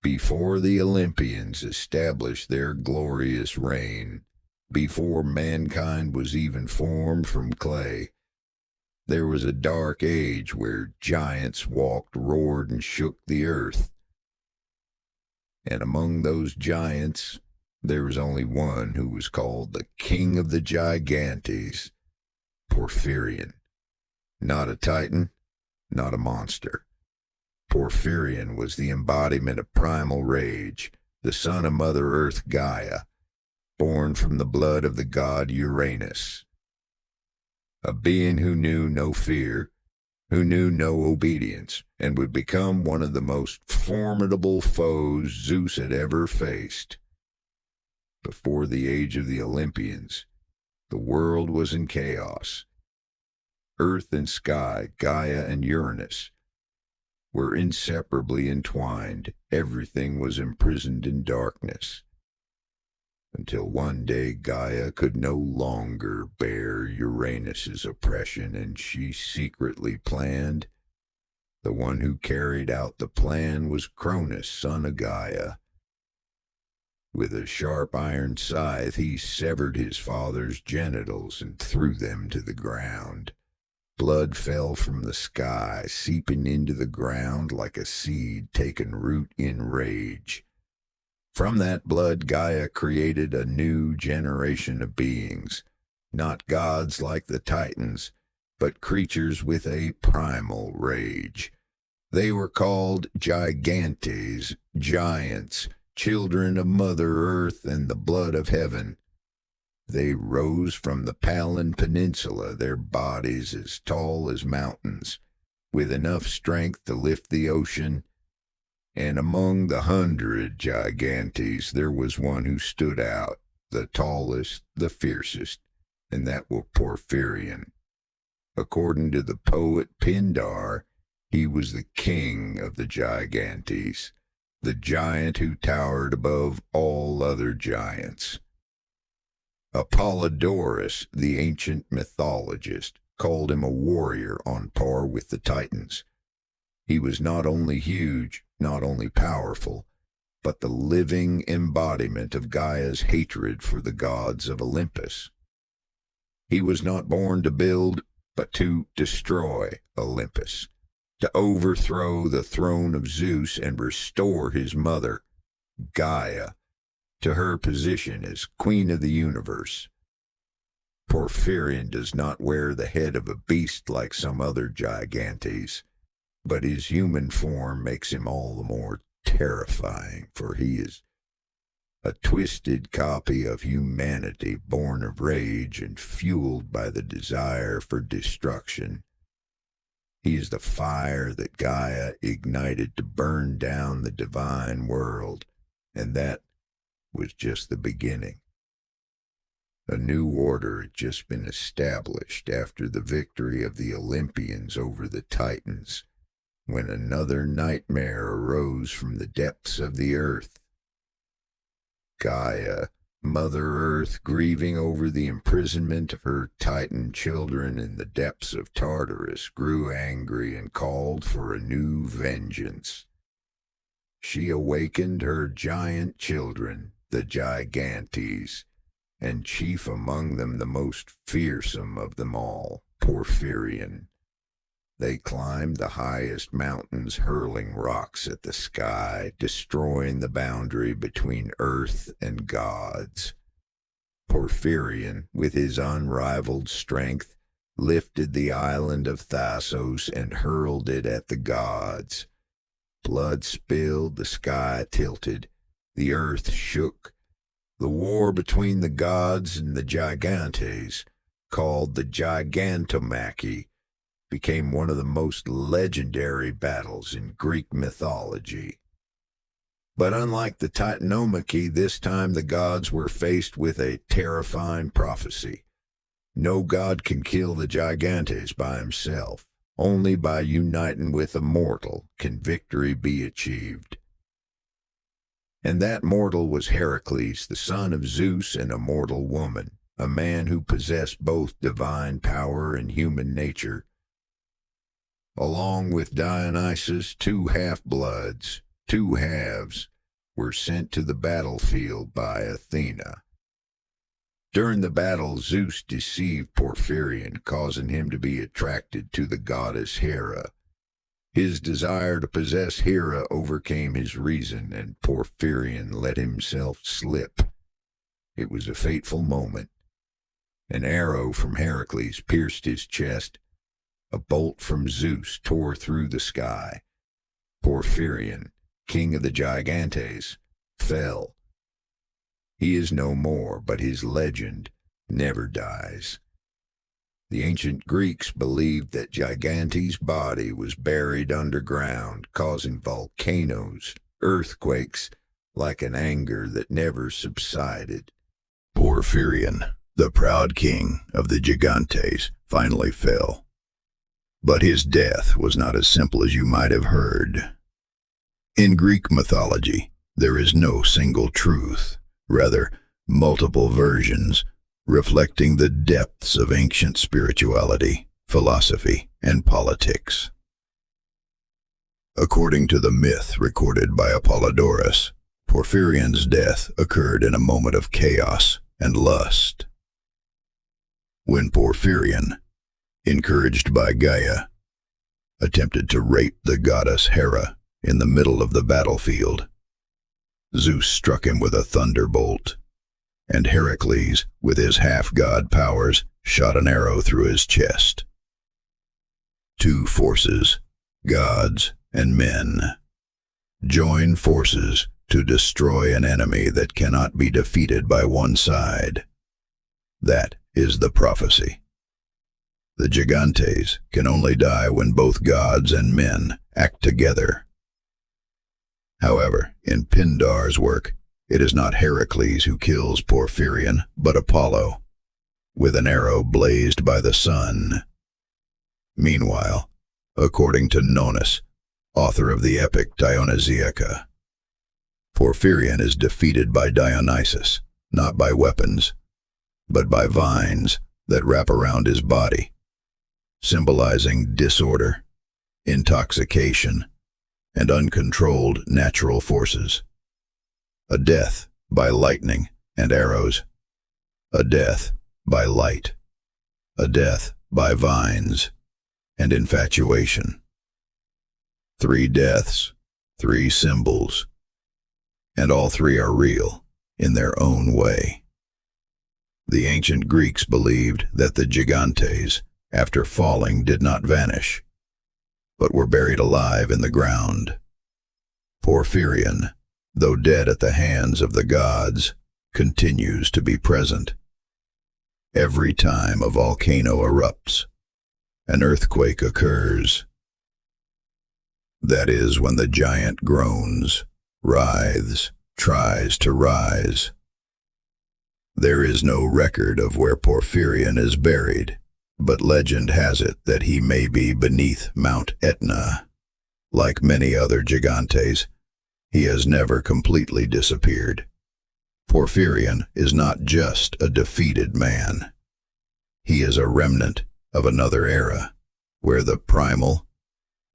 Before the Olympians established their glorious reign, before mankind was even formed from clay, there was a dark age where giants walked, roared, and shook the earth. And among those giants, there was only one who was called the King of the Gigantes, Porphyrion. Not a titan, not a monster. Porphyrion was the embodiment of primal rage, the son of Mother Earth Gaia, born from the blood of the god Uranus. A being who knew no fear, who knew no obedience, and would become one of the most formidable foes Zeus had ever faced. Before the age of the Olympians, the world was in chaos. Earth and sky, Gaia and Uranus, were inseparably entwined. Everything was imprisoned in darkness. Until one day Gaia could no longer bear Uranus's oppression, and she secretly planned. The one who carried out the plan was Cronus, son of Gaia. With a sharp iron scythe he severed his father's genitals and threw them to the ground. Blood fell from the sky, seeping into the ground like a seed taken root in rage. From that blood, Gaia created a new generation of beings, not gods like the Titans, but creatures with a primal rage. They were called Gigantes, giants, children of Mother Earth and the blood of heaven. They rose from the Palin Peninsula, their bodies as tall as mountains, with enough strength to lift the ocean. And among the 100 Gigantes, there was one who stood out, the tallest, the fiercest, and that was Porphyrion. According to the poet Pindar, he was the king of the Gigantes, the giant who towered above all other giants. Apollodorus, the ancient mythologist, called him a warrior on par with the Titans. He was not only huge, not only powerful, but the living embodiment of Gaia's hatred for the gods of Olympus. He was not born to build, but to destroy Olympus, to overthrow the throne of Zeus and restore his mother, Gaia, to her position as queen of the universe. Porphyrion does not wear the head of a beast like some other Gigantes, but his human form makes him all the more terrifying, for he is a twisted copy of humanity, born of rage and fueled by the desire for destruction. He is the fire that Gaia ignited to burn down the divine world, and that was just the beginning. A new order had just been established after the victory of the Olympians over the Titans, when another nightmare arose from the depths of the earth. Gaia, Mother Earth, grieving over the imprisonment of her Titan children in the depths of Tartarus, grew angry and called for a new vengeance. She awakened her giant children, the Gigantes, and chief among them the most fearsome of them all, Porphyrion. They climbed the highest mountains, hurling rocks at the sky, destroying the boundary between earth and gods. Porphyrion, with his unrivaled strength, lifted the island of Thasos and hurled it at the gods. Blood spilled, the sky tilted, the earth shook. The war between the gods and the Gigantes, called the Gigantomachy, became one of the most legendary battles in Greek mythology. But unlike the Titanomachy, this time the gods were faced with a terrifying prophecy. No god can kill the Gigantes by himself. Only by uniting with a mortal can victory be achieved. And that mortal was Heracles, the son of Zeus and a mortal woman, a man who possessed both divine power and human nature. Along with Dionysus, two half-bloods, two halves were sent to the battlefield by Athena. During the battle, Zeus deceived Porphyrion, causing him to be attracted to the goddess Hera. His desire to possess Hera overcame his reason, and Porphyrion let himself slip. It was a fateful moment. An arrow from Heracles pierced his chest. A bolt from Zeus tore through the sky. Porphyrion, king of the Gigantes, fell. He is no more, but his legend never dies. The ancient Greeks believed that Gigantes' body was buried underground, causing volcanoes, earthquakes, like an anger that never subsided. Porphyrion, the proud king of the Gigantes, finally fell. But his death was not as simple as you might have heard. In Greek mythology, there is no single truth, rather multiple versions, reflecting the depths of ancient spirituality, philosophy, and politics. According to the myth recorded by Apollodorus, Porphyrion's death occurred in a moment of chaos and lust. When Porphyrion, encouraged by Gaia, attempted to rape the goddess Hera in the middle of the battlefield, Zeus struck him with a thunderbolt, and Heracles, with his half-god powers, shot an arrow through his chest. Two forces, gods and men, join forces to destroy an enemy that cannot be defeated by one side. That is the prophecy. The Gigantes can only die when both gods and men act together. However, in Pindar's work, it is not Heracles who kills Porphyrion, but Apollo, with an arrow blazed by the sun. Meanwhile, according to Nonnus, author of the epic Dionysiaca, Porphyrion is defeated by Dionysus, not by weapons, but by vines that wrap around his body, symbolizing disorder, intoxication, and uncontrolled natural forces. A death by lightning and arrows, a death by light, a death by vines and infatuation. 3 deaths, 3 symbols, and all 3 are real in their own way. The ancient Greeks believed that the Gigantes, after falling, did not vanish, but were buried alive in the ground. Porphyrion, though dead at the hands of the gods, continues to be present. Every time a volcano erupts, an earthquake occurs. That is when the giant groans, writhes, tries to rise. There is no record of where Porphyrion is buried, but legend has it that he may be beneath Mount Etna. Like many other Gigantes, he has never completely disappeared. Porphyrion is not just a defeated man. He is a remnant of another era, where the primal,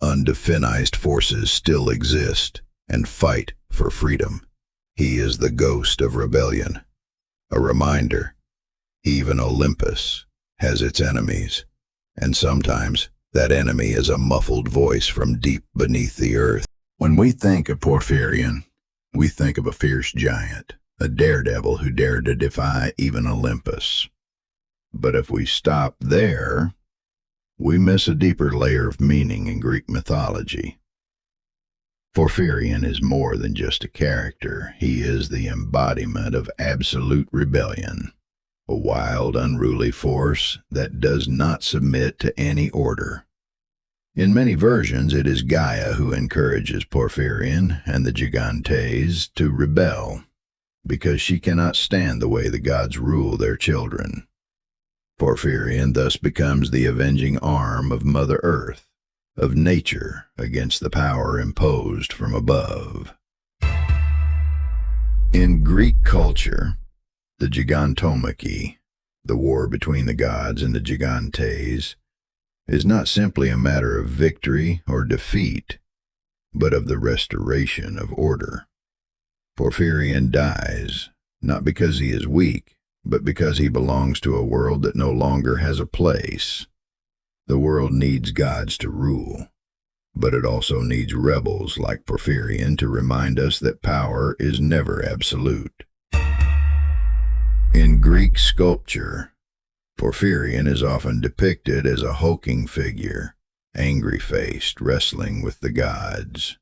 undefinized forces still exist and fight for freedom. He is the ghost of rebellion, a reminder even Olympus has its enemies, and sometimes that enemy is a muffled voice from deep beneath the earth. When we think of Porphyrion, we think of a fierce giant, a daredevil who dared to defy even Olympus. But if we stop there, we miss a deeper layer of meaning in Greek mythology. Porphyrion is more than just a character. He is the embodiment of absolute rebellion, a wild, unruly force that does not submit to any order. In many versions, it is Gaia who encourages Porphyrion and the Gigantes to rebel, because she cannot stand the way the gods rule their children. Porphyrion thus becomes the avenging arm of Mother Earth, of nature, against the power imposed from above. In Greek culture, the Gigantomachy, the war between the gods and the Gigantes, is not simply a matter of victory or defeat. but of the restoration of order. Porphyrion dies, not because he is weak, but because he belongs to a world that no longer has a place. The world needs gods to rule, but it also needs rebels like Porphyrion to remind us that power is never absolute. In Greek sculpture, Porphyrion is often depicted as a hulking figure, angry-faced, wrestling with the gods.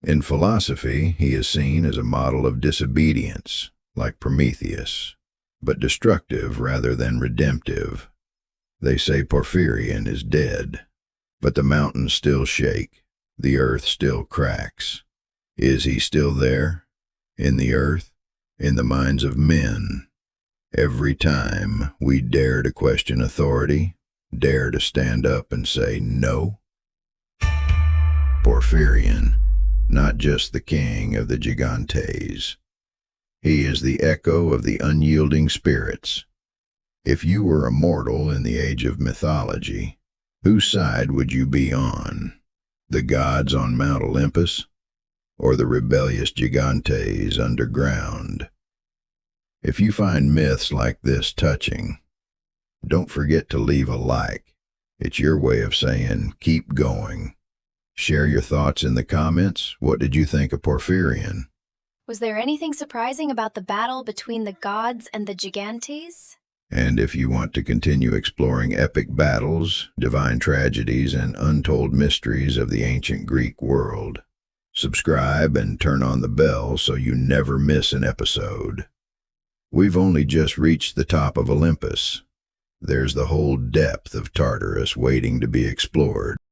In philosophy, he is seen as a model of disobedience, like Prometheus, but destructive rather than redemptive. They say Porphyrion is dead, but the mountains still shake, the earth still cracks. Is he still there? In the earth? In the minds of men? Every time we dare to question authority, dare to stand up and say no? Porphyrion, not just the king of the Gigantes. He is the echo of the unyielding spirits. If you were a mortal in the age of mythology, whose side would you be on? The gods on Mount Olympus, or the rebellious Gigantes underground? If you find myths like this touching, don't forget to leave a like. It's your way of saying, keep going. Share your thoughts in the comments. What did you think of Porphyrion? Was there anything surprising about the battle between the gods and the Gigantes? And if you want to continue exploring epic battles, divine tragedies, and untold mysteries of the ancient Greek world, subscribe and turn on the bell so you never miss an episode. We've only just reached the top of Olympus. There's the whole depth of Tartarus waiting to be explored.